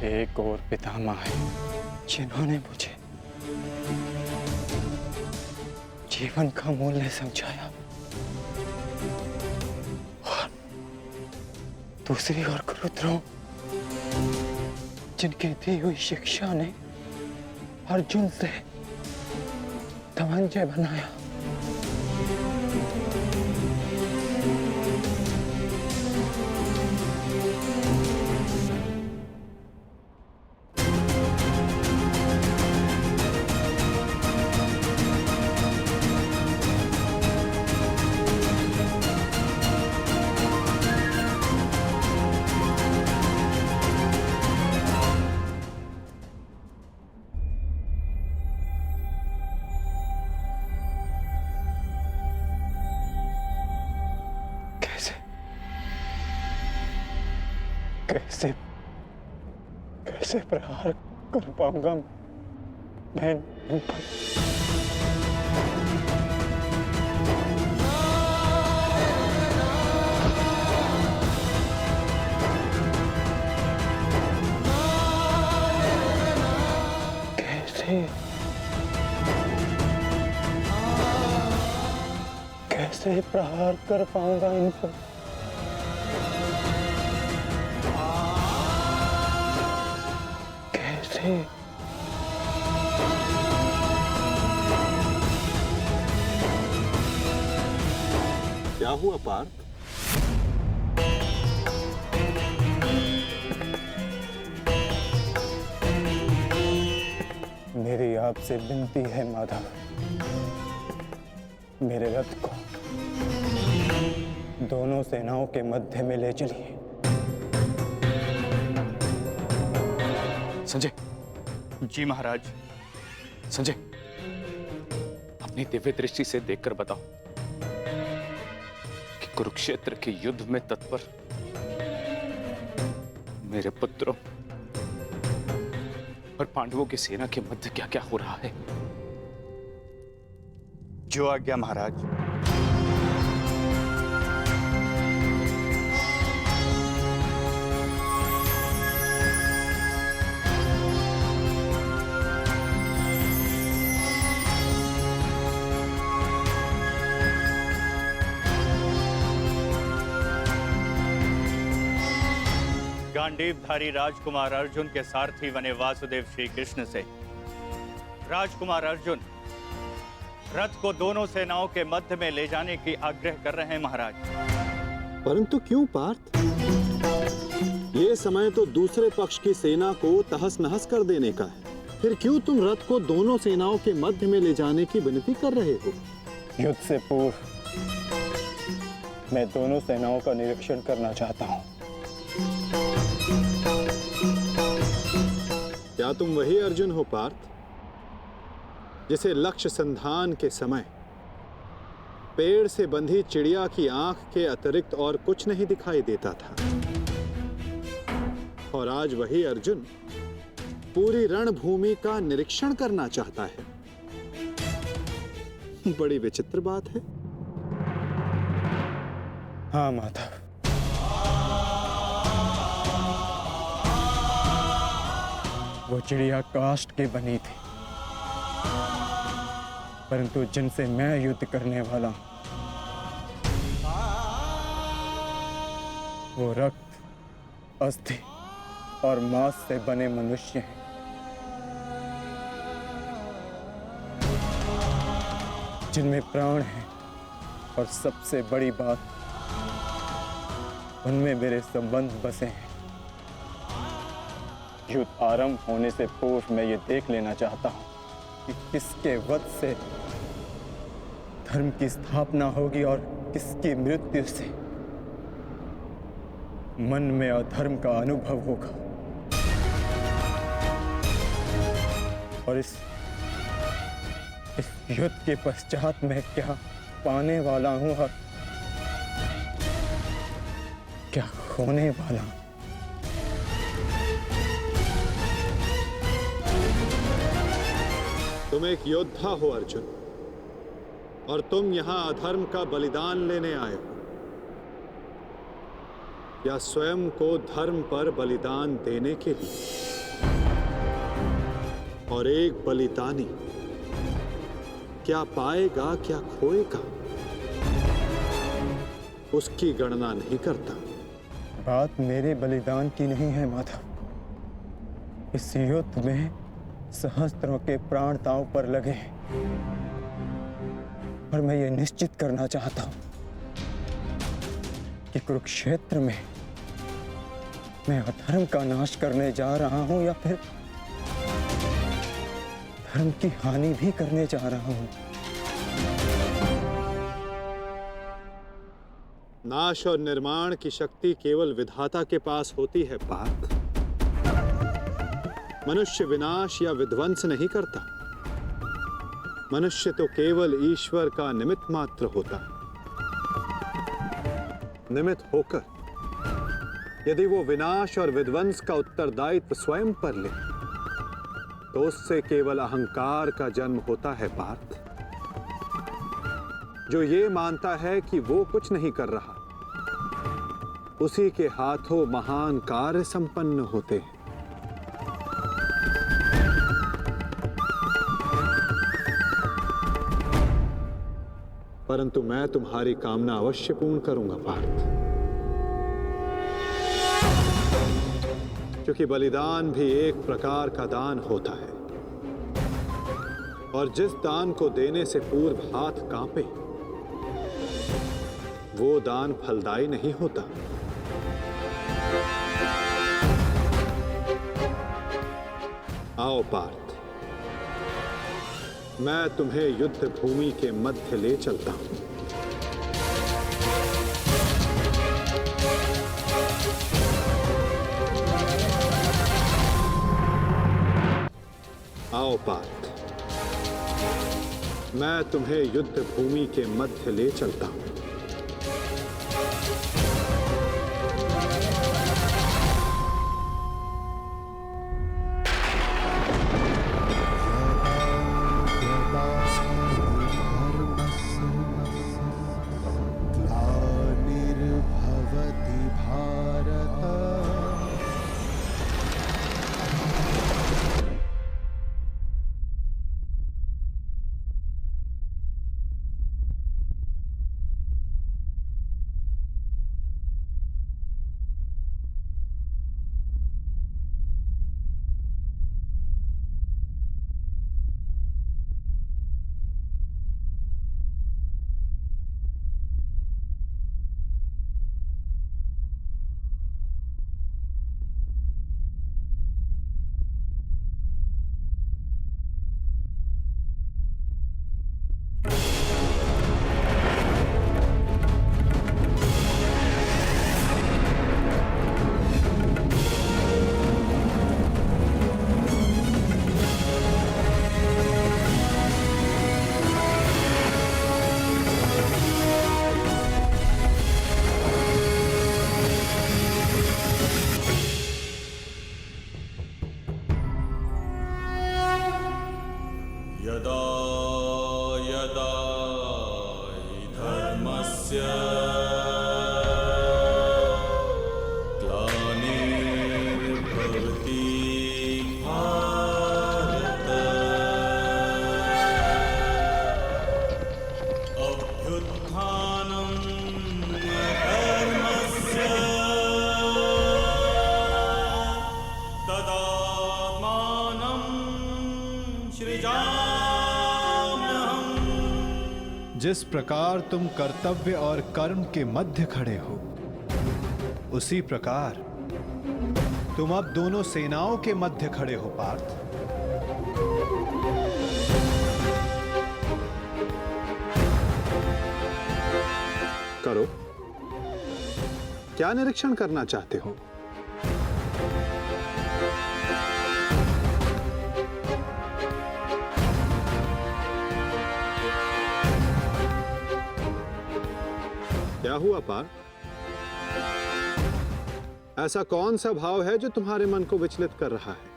एक और पितामह है जिन्होंने मुझे जीवन का मूल्य समझाया, और दूसरी ओर कुरुद्रोण जिनकी दी हुई शिक्षा ने अर्जुन से धनंजय बनाया। कैसे कैसे प्रहार कर पाऊंगा मैं इन पर? कैसे कैसे प्रहार कर पाऊंगा इन पर? क्या हुआ पार्थ? मेरी आपसे विनती है माधव, मेरे रथ को दोनों सेनाओं के मध्य में ले चलिए। संजय। जी महाराज। संजय, अपनी दिव्य दृष्टि से देखकर बताओ कि कुरुक्षेत्र के युद्ध में तत्पर मेरे पुत्रों और पांडवों की सेना के मध्य क्या क्या हो रहा है। जो आज्ञा महाराज। गांडीवधारी राजकुमार अर्जुन के सारथी बने वासुदेव श्री कृष्ण से राजकुमार अर्जुन रथ को दोनों सेनाओं के मध्य में ले जाने की आग्रह कर रहे हैं महाराज। परंतु क्यों पार्थ? ये समय तो दूसरे पक्ष की सेना को तहस नहस कर देने का है, फिर क्यों तुम रथ को दोनों सेनाओं के मध्य में ले जाने की विनती कर रहे हो? युद्ध से पूर्व मैं दोनों सेनाओं का निरीक्षण करना चाहता हूं। क्या तुम वही अर्जुन हो पार्थ, जिसे लक्ष्य संधान के समय पेड़ से बंधी चिड़िया की आंख के अतिरिक्त और कुछ नहीं दिखाई देता था, और आज वही अर्जुन पूरी रणभूमि का निरीक्षण करना चाहता है? बड़ी विचित्र बात है। हाँ माधव, वो चिड़िया काष्ठ की बनी थी, परंतु जिनसे मैं युद्ध करने वाला हूं वो रक्त, अस्थि और मांस से बने मनुष्य हैं। जिनमें प्राण है, और सबसे बड़ी बात, उनमें मेरे संबंध बसे हैं। युद्ध आरंभ होने से पूर्व मैं ये देख लेना चाहता हूं कि किसके वध से धर्म की स्थापना होगी और किसकी मृत्यु से मन में अधर्म का अनुभव होगा। और इस युद्ध के पश्चात मैं क्या पाने वाला हूं और क्या खोने वाला हूं। तुम एक योद्धा हो अर्जुन, और तुम यहां अधर्म का बलिदान लेने आए हो, या स्वयं को धर्म पर बलिदान देने के लिए? और एक बलिदानी क्या पाएगा क्या खोएगा उसकी गणना नहीं करता। बात मेरे बलिदान की नहीं है माधव। इस युद्ध में सहस्त्रों के प्राण दांव पर लगे हैं और मैं ये निश्चित करना चाहता हूं कि कुरुक्षेत्र में मैं अधर्म का नाश करने जा रहा हूं या फिर धर्म की हानि भी करने जा रहा हूं। नाश और निर्माण की शक्ति केवल विधाता के पास होती है पार्थ। मनुष्य विनाश या विध्वंस नहीं करता। मनुष्य तो केवल ईश्वर का निमित्त मात्र होता है। निमित्त होकर यदि वो विनाश और विध्वंस का उत्तरदायित्व स्वयं पर ले तो उससे केवल अहंकार का जन्म होता है पार्थ, जो ये मानता है कि वो कुछ नहीं कर रहा। उसी के हाथों महान कार्य संपन्न होते हैं। परंतु मैं तुम्हारी कामना अवश्य पूर्ण करूंगा पार्थ, क्योंकि बलिदान भी एक प्रकार का दान होता है और जिस दान को देने से पूर्व हाथ कांपे वो दान फलदायी नहीं होता। आओ पार्थ, मैं तुम्हें युद्ध भूमि के मध्य ले चलता हूं। आओ पार्थ, मैं तुम्हें युद्ध भूमि के मध्य ले चलता हूं। यदा यदा हि धर्मस्य ग्लानिर्भवति भारत अभ्युत्थानं धर्मस्य तदात्मानं सृजाम्यहम्। जिस प्रकार तुम कर्तव्य और कर्म के मध्य खड़े हो, उसी प्रकार तुम अब दोनों सेनाओं के मध्य खड़े हो पार्थ। करो, क्या निरीक्षण करना चाहते हो? क्या हुआ पार्थ? ऐसा कौन सा भाव है जो तुम्हारे मन को विचलित कर रहा है?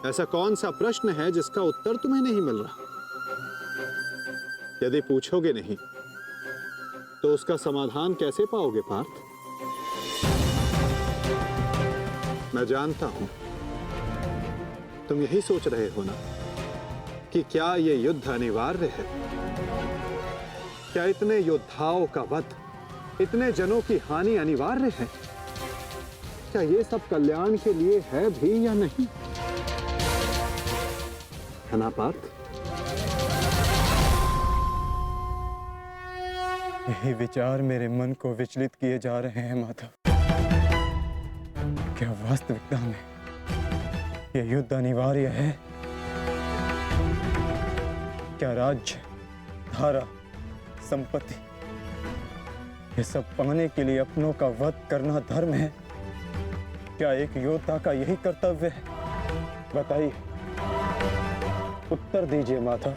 ऐसा कौन सा प्रश्न है जिसका उत्तर तुम्हें नहीं मिल रहा? यदि पूछोगे नहीं तो उसका समाधान कैसे पाओगे पार्थ? मैं जानता हूं तुम यही सोच रहे हो ना कि क्या ये युद्ध अनिवार्य है? क्या इतने योद्धाओं का वध, इतने जनों की हानि अनिवार्य है? क्या ये सब कल्याण के लिए है भी या नहीं? है ना पार्थ? यही विचार मेरे मन को विचलित किए जा रहे हैं माधव। क्या वास्तविकता में यह युद्ध अनिवार्य है? क्या राज्य, धारा, संपत्ति, ये सब पाने के लिए अपनों का वध करना धर्म है? क्या एक योद्धा का यही कर्तव्य है? बताइए, उत्तर दीजिए माधव।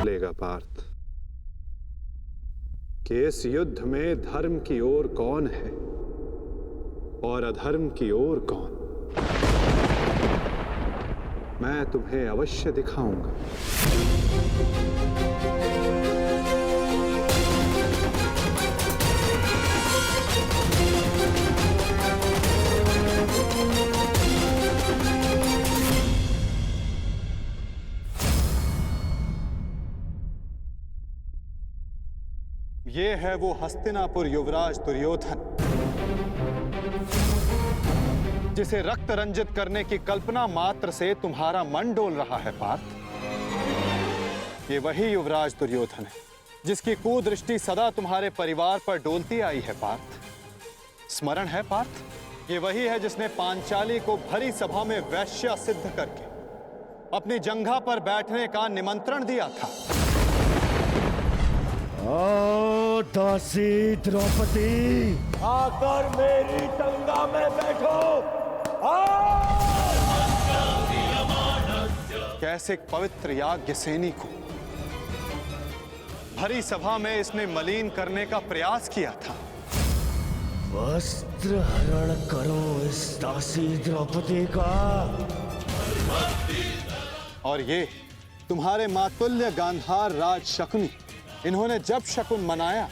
लेगा पार्थ कि इस युद्ध में धर्म की ओर कौन है और अधर्म की ओर कौन, मैं तुम्हें अवश्य दिखाऊंगा। ये है वो हस्तिनापुर युवराज दुर्योधन, जिसे रक्त रंजित करने की कल्पना मात्र से तुम्हारा मन डोल रहा है पार्थ। ये वही युवराज दुर्योधन है जिसकी कुदृष्टि सदा तुम्हारे परिवार पर डोलती आई है पार्थ। स्मरण है पार्थ? ये वही है जिसने पांचाली को भरी सभा में वैश्या सिद्ध करके अपनी जंघा पर बैठने का निमंत्रण दिया था। ओ दासी द्रौपदी, आकर मेरी जंगा में बैठो। कैसे एक पवित्र याज्ञ सेनी को भरी सभा में इसने मलिन करने का प्रयास किया था। वस्त्र हरण करो इस दासी द्रौपदी का। और ये तुम्हारे मातुल्य गांधार राज शकुनी, इन्होंने जब शकुन मनाया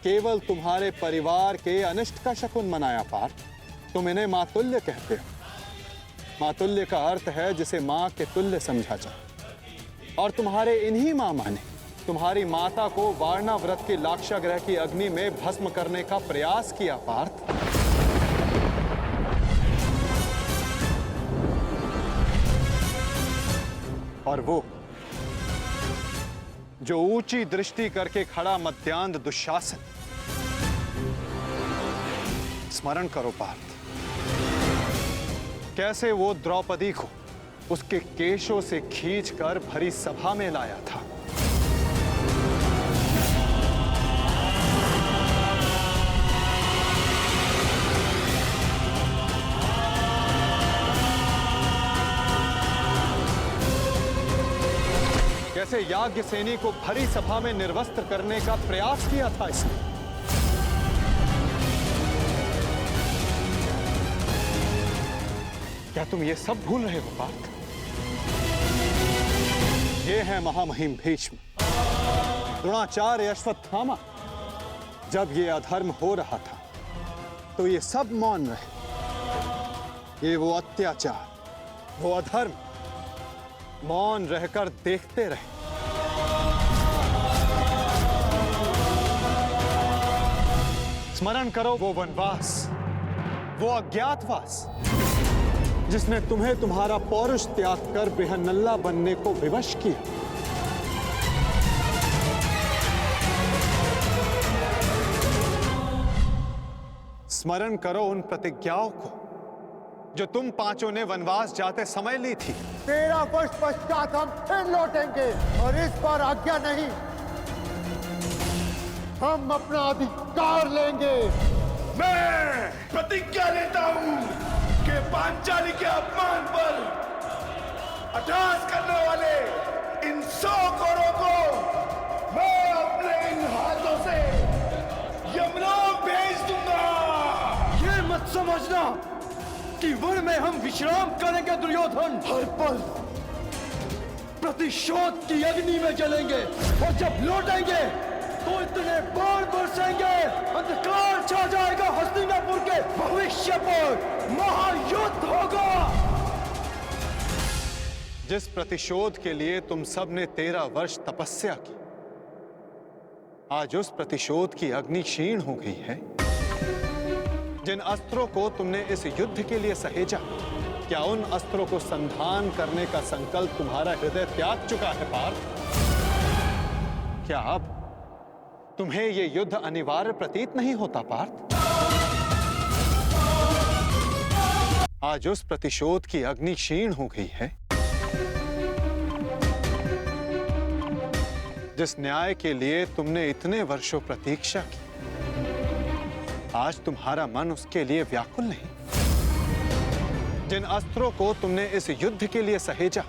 केवल तुम्हारे परिवार के अनिष्ट का शकुन मनाया पार्थ। तुम इन्हें मातुल्य कहते हो। मातुल्य का अर्थ है जिसे मां के तुल्य समझा जाए। और तुम्हारे इन्हीं मामा ने तुम्हारी माता को वारणा व्रत की लाक्षागृह की अग्नि में भस्म करने का प्रयास किया पार्थ। और वो जो ऊंची दृष्टि करके खड़ा मध्यांध दुशासन, स्मरण करो पार्थ, कैसे वो द्रौपदी को उसके केशों से खींचकर भरी सभा में लाया था। कैसे याज्ञ सेनी को भरी सभा में निर्वस्त्र करने का प्रयास किया था इसने। क्या तुम ये सब भूल रहे हो पार्थ? ये है महामहिम भीष्म, द्रोणाचार्य, अश्वत्थामा। जब ये अधर्म हो रहा था तो ये सब मौन रहे। ये वो अत्याचार, वो अधर्म मौन रहकर देखते रहे। स्मरण करो वो वनवास, वो अज्ञातवास, जिसने तुम्हें तुम्हारा पौरुष त्याग कर बेहनल्ला बनने को विवश किया। स्मरण करो उन प्रतिज्ञाओं को जो तुम पांचों ने वनवास जाते समय ली थी। 13 वर्ष पश्चात हम फिर लौटेंगे और इस बार आज्ञा नहीं, हम अपना अधिकार लेंगे। मैं प्रतिज्ञा लेता हूं कि पांचाली के अपमान पर अट्टहास करने वाले इन 100 कौरवों को मैं अपने इन हाथों से यमलोक भेज दूंगा। ये मत समझना कि वन में हम विश्राम करेंगे दुर्योधन। हर पल प्रतिशोध की अग्नि में जलेंगे और जब लौटेंगे तो इतने बाण बरसेंगे, अंधकार छा जाएगा हस्तिनापुर के भविष्य पर, महायुद्ध होगा। जिस प्रतिशोध के लिए तुम सब ने 13 वर्ष तपस्या की, आज उस प्रतिशोध की अग्नि क्षीण हो गई है। जिन अस्त्रों को तुमने इस युद्ध के लिए सहेजा, क्या उन अस्त्रों को संधान करने का संकल्प तुम्हारा हृदय त्याग चुका है पार्थ? क्या अब तुम्हें यह युद्ध अनिवार्य प्रतीत नहीं होता पार्थ? आज उस प्रतिशोध की अग्नि क्षीण हो गई है। जिस न्याय के लिए तुमने इतने वर्षों प्रतीक्षा की, आज तुम्हारा मन उसके लिए व्याकुल नहीं। जिन अस्त्रों को तुमने इस युद्ध के लिए सहेजा,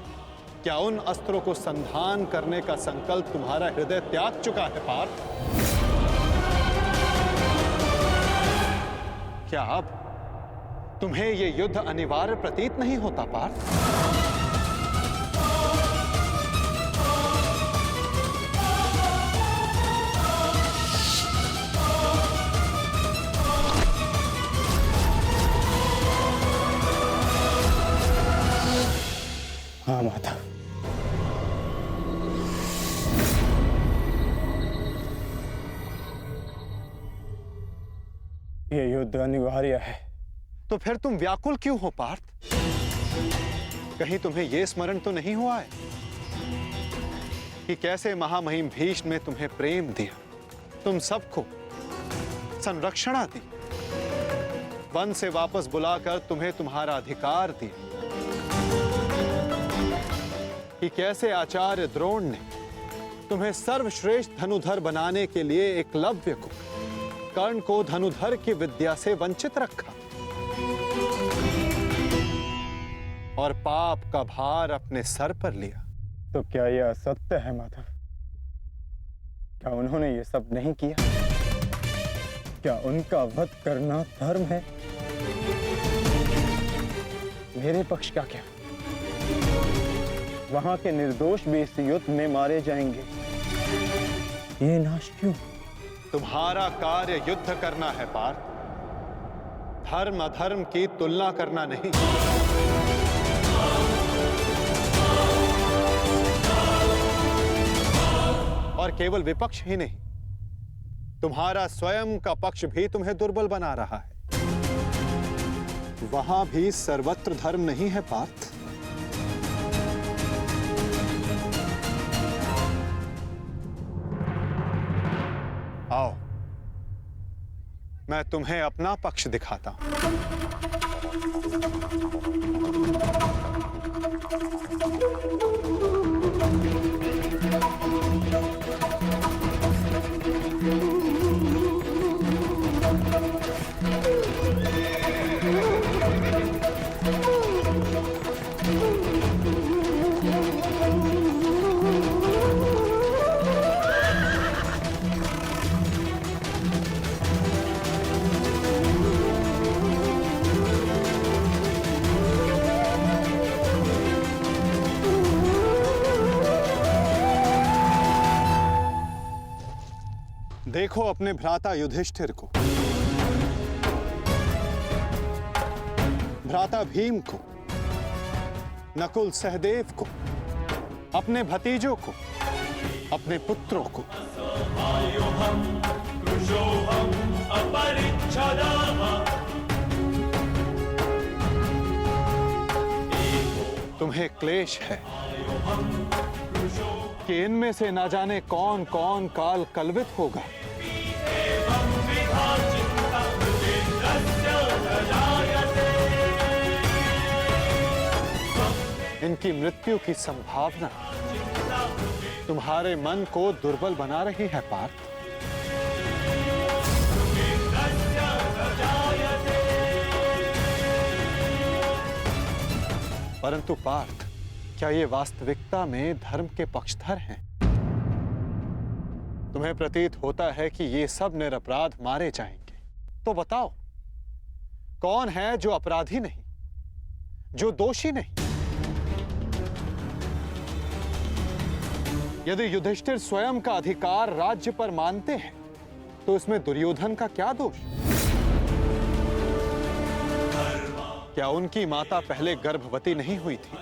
क्या उन अस्त्रों को संधान करने का संकल्प तुम्हारा हृदय त्याग चुका है पार्थ? क्या अब तुम्हें यह युद्ध अनिवार्य प्रतीत नहीं होता पार्थ? हाँ माता, ये युद्ध अनिवार्य है। तो फिर तुम व्याकुल क्यों हो पार्थ? कहीं तुम्हें यह स्मरण तो नहीं हुआ है कि कैसे महामहिम भीष्म ने तुम्हें प्रेम दिया, तुम सबको संरक्षणा दी, वन से वापस बुलाकर तुम्हें तुम्हारा अधिकार दिया, कि कैसे आचार्य द्रोण ने तुम्हें सर्वश्रेष्ठ धनुधर बनाने के लिए एकलव्य को, कर्ण को धनुधर की विद्या से वंचित रखा और पाप का भार अपने सर पर लिया। तो क्या यह असत्य है माधव? क्या उन्होंने ये सब नहीं किया? क्या उनका वध करना धर्म है? मेरे पक्ष का क्या? वहां के निर्दोष भी इस युद्ध में मारे जाएंगे। ये नाश क्यों? तुम्हारा कार्य युद्ध करना है पार्थ, धर्म अधर्म की तुलना करना नहीं। और केवल विपक्ष ही नहीं, तुम्हारा स्वयं का पक्ष भी तुम्हें दुर्बल बना रहा है। वहां भी सर्वत्र धर्म नहीं है पार्थ। आओ, मैं तुम्हें अपना पक्ष दिखाता हूं। देखो अपने भ्राता युधिष्ठिर को, भ्राता भीम को, नकुल सहदेव को, अपने भतीजों को, अपने पुत्रों को। तुम्हें क्लेश है कि इनमें से ना जाने कौन कौन काल कलवित होगा। इनकी मृत्यु की संभावना तुम्हारे मन को दुर्बल बना रही है पार्थ। परंतु पार्थ, क्या ये वास्तविकता में धर्म के पक्षधर हैं? तुम्हें प्रतीत होता है कि ये सब निरपराध मारे जाएंगे। तो बताओ, कौन है जो अपराधी नहीं, जो दोषी नहीं? यदि युधिष्ठिर स्वयं का अधिकार राज्य पर मानते हैं तो इसमें दुर्योधन का क्या दोष? क्या उनकी माता पहले गर्भवती नहीं हुई थी?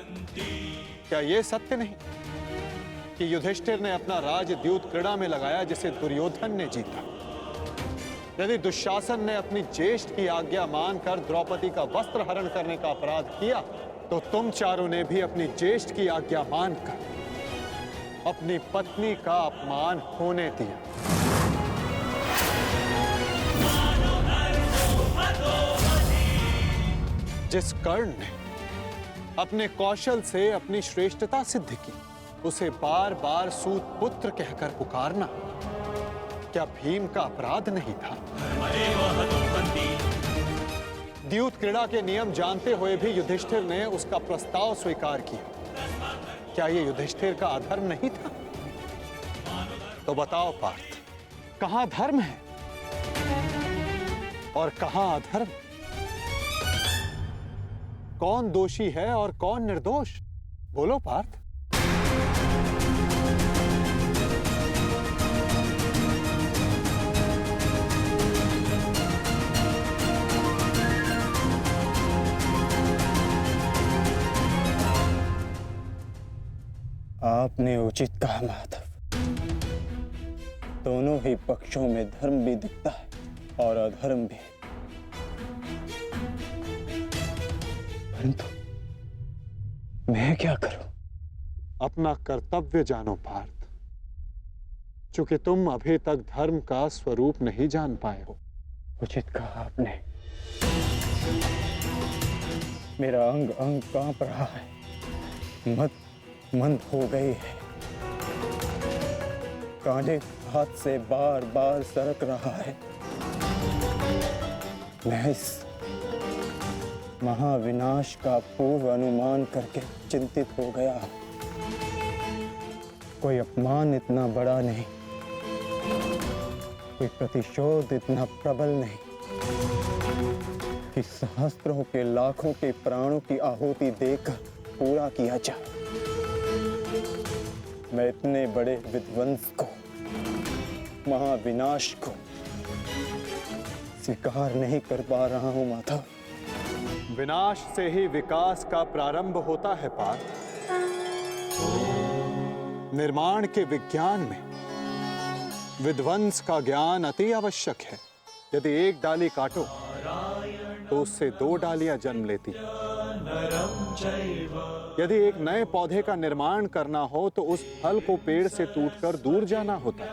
क्या यह सत्य नहीं कि युधिष्ठिर ने अपना राज द्यूत क्रीड़ा में लगाया जिसे दुर्योधन ने जीता? यदि दुशासन ने अपनी ज्येष्ठ की आज्ञा मानकर द्रौपदी का वस्त्र हरण करने का अपराध किया तो तुम चारों ने भी अपनी ज्येष्ठ की आज्ञा मानकर अपनी पत्नी का अपमान होने दिया। जिस कर्ण ने अपने कौशल से अपनी श्रेष्ठता सिद्ध की उसे बार बार सूत पुत्र कहकर पुकारना क्या भीम का अपराध नहीं था? द्यूत क्रीड़ा के नियम जानते हुए भी युधिष्ठिर ने उसका प्रस्ताव स्वीकार किया। क्या यह युधिष्ठिर का अधर्म नहीं था? तो बताओ पार्थ, कहां धर्म है और कहां अधर्म? कौन दोषी है और कौन निर्दोष? बोलो पार्थ। आपने उचित कहा माधव। दोनों ही पक्षों में धर्म भी दिखता है और अधर्म भी। परंतु मैं क्या करूं? अपना कर्तव्य जानो पार्थ, चूंकि तुम अभी तक धर्म का स्वरूप नहीं जान पाए हो। उचित कहा आपने। मेरा अंग अंग कांप रहा है, मंद हो गई है, कांधे हाथ से बार बार सरक रहा है। मैं इस महाविनाश का पूर्व अनुमान करके चिंतित हो गया। कोई अपमान इतना बड़ा नहीं, कोई प्रतिशोध इतना प्रबल नहीं कि सहस्त्रों के लाखों के प्राणों की आहुति देकर पूरा किया जाए। मैं इतने बड़े विध्वंस को, महाविनाश को स्वीकार नहीं कर पा रहा हूं माधव। विनाश से ही विकास का प्रारंभ होता है पार्थ। निर्माण के विज्ञान में विध्वंस का ज्ञान अति आवश्यक है। यदि एक डाली काटो तो उससे दो डालियां जन्म लेती। यदि एक नए पौधे का निर्माण करना हो तो उस फल को पेड़ से टूटकर दूर जाना होता है।